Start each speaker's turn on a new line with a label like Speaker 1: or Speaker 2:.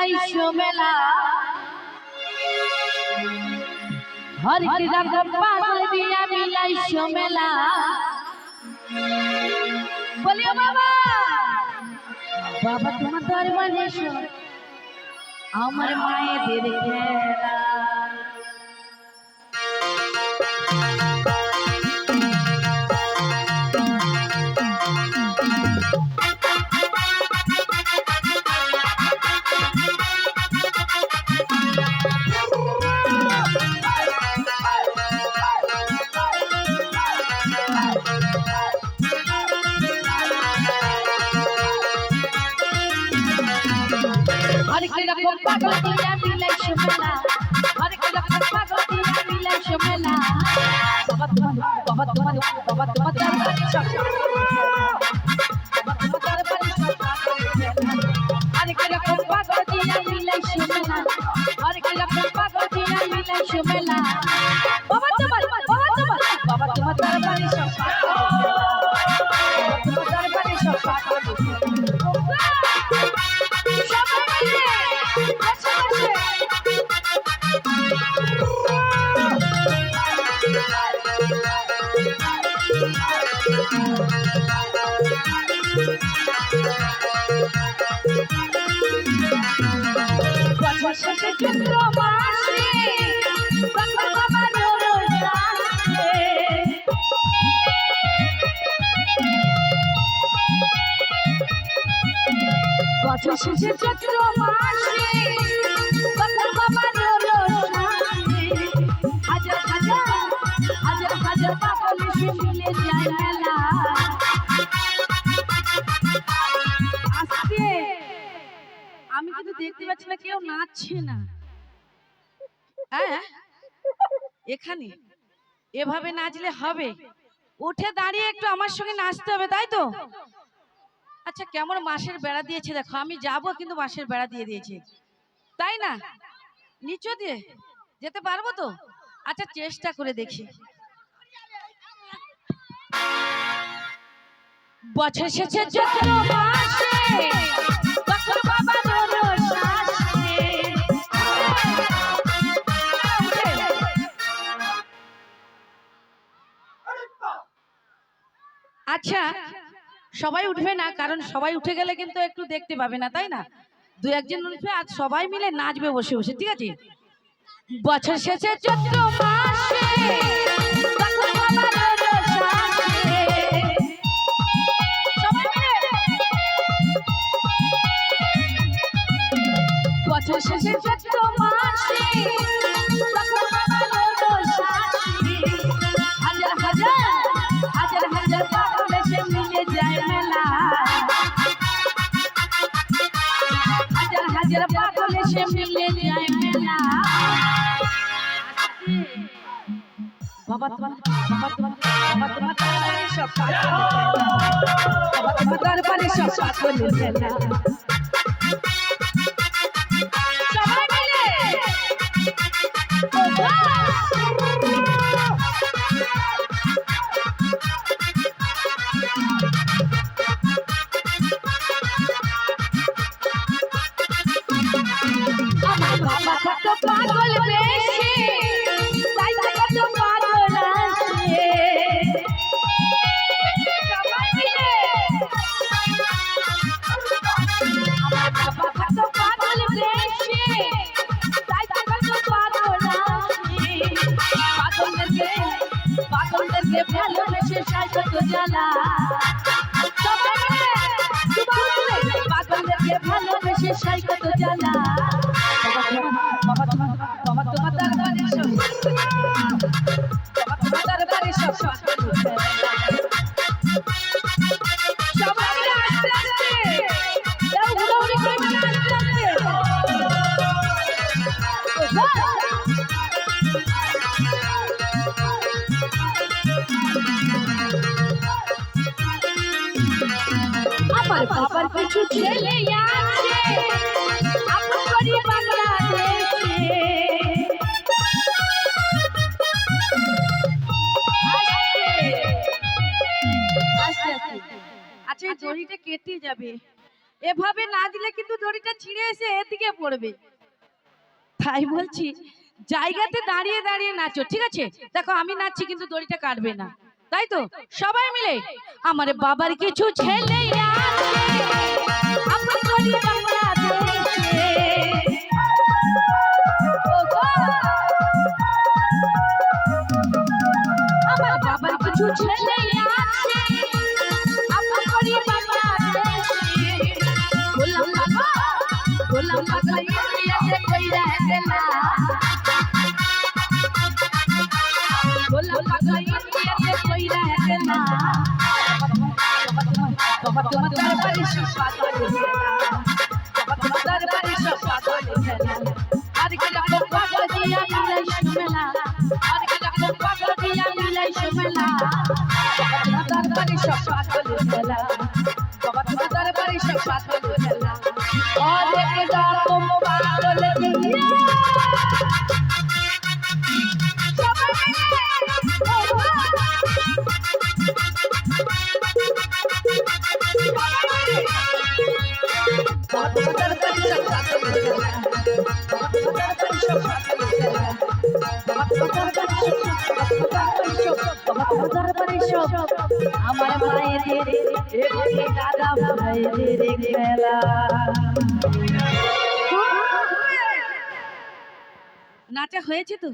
Speaker 1: মিলাইছো মেলা হরে কৃষ্ণ পাগল দিয়া মিলাইছো মেলা বলিও বাবা বাবা তোমার দরবারে এসো আমার মায়েদের খেলা हर एक रकम पागल दिया मिलाइছো मेला हर एक रकम पागल दिया मिलाइছো मेला बाबा तुम्हारे दरबारे सब बाबा तुम्हारे दरबारे सब हर एक रकम पागल दिया मिलाइছো मेला हर एक रकम पागल दिया मिलाइছো मेला बाबा तुम्हारे दरबारे सब बाबा तुम्हारे दरबारे सब चंद्र मासे चंद्र मासे हजार हजार हजार हजार पागल से मिले जाए मेला আজকে আমি কিন্তু দেখতে পাচ্ছি না কেউ নাচছে না হ্যাঁ এখানে এভাবে নাচলে হবে উঠে দাঁড়িয়ে একটু আমার সঙ্গে নাচতে হবে তাই তো আচ্ছা কেমন বাঁশের বেড়া দিয়েছে দেখো আমি যাব কিন্তু বাঁশের বেড়া দিয়ে দিয়েছে তাই না নিচে দিয়ে যেতে পারবো তো আচ্ছা চেষ্টা করে দেখি বছর শেষে চৈত্র মাসে বছর বাবা আচ্ছা সবাই উঠবে না কারণ সবাই উঠে গেলে কিন্তু একটু দেখতে পাবে না তাই না দু একজন উঠবে আর সবাই মিলে নাচবে বসে বসে ঠিক আছে বছর শেষে চৈত্র মাসে বছর শেষে চৈত্র মাসে হাজার হাজার হাজার হাজার পাগল সে মিলে যায় মেলা হাজার হাজার পাগল সে মিলে যায় মেলা বাবা তোমার দরবারে সব বাবা তোমার দরবারে সব পাগল মেলা সবাই মিলে আমার বাবা কত পাগল বেশি তাই কত পাগল আসে সবাই মিলে আমার বাবা কত পাগল বেশি তাই কত পাগল আসে পাগলদেরকে ভালোবেসে সাই কত জ্বালা সবাই মিলে পাগলদেরকে ভালোবেসে সাই কত জ্বালা বাবা তোমার দরবারে সব বাবা তোমার দরবারে সব সবাই মিলে আস্তে আস্তে যাও ঘুরাঘুরি করে আস্তে আস্তে আমার বাবার কিছু ছেলে আছে আপন করি বাংলাদেশে আচ্ছা এই দড়িটা কেটে যাবে এভাবে না দিলে কিন্তু দড়িটা ছিঁড়ে এসে এদিকে পড়বে। তাই বলছি জায়গাতে দাঁড়িয়ে দাঁড়িয়ে নাচো, ঠিক আছে? দেখো আমি নাচছি কিন্তু দড়িটা কাটবে না, তাই তো? সবাই মিলে আমার বাবার কিছু ছেলে আমার বাবার কিছু ছেলে গোলাম পাগলা ইন্ডিয়াতে কইরা গেলা, গোলাম পাগলা ইন্ডিয়াতে কইরা গেলা, বাবা তোমার দরবারে সব পাগল গেলা, বাবা তোমার দরবারে সব পাগল গেলা, আর কি রকম পাগল দিয়া মিলাই সুমেলা, আর কি রকম পাগল দিয়া মিলাই সুমেলা, বাবা তোমার দরবারে সব পাগল গেলা, বাবা তোমার দরবারে সব পাগল গেলা, অনেক রকম পাগল দিয়া আমার মায়েদের দাদা ভাইদের খেলা। নাচা হয়েছে তো?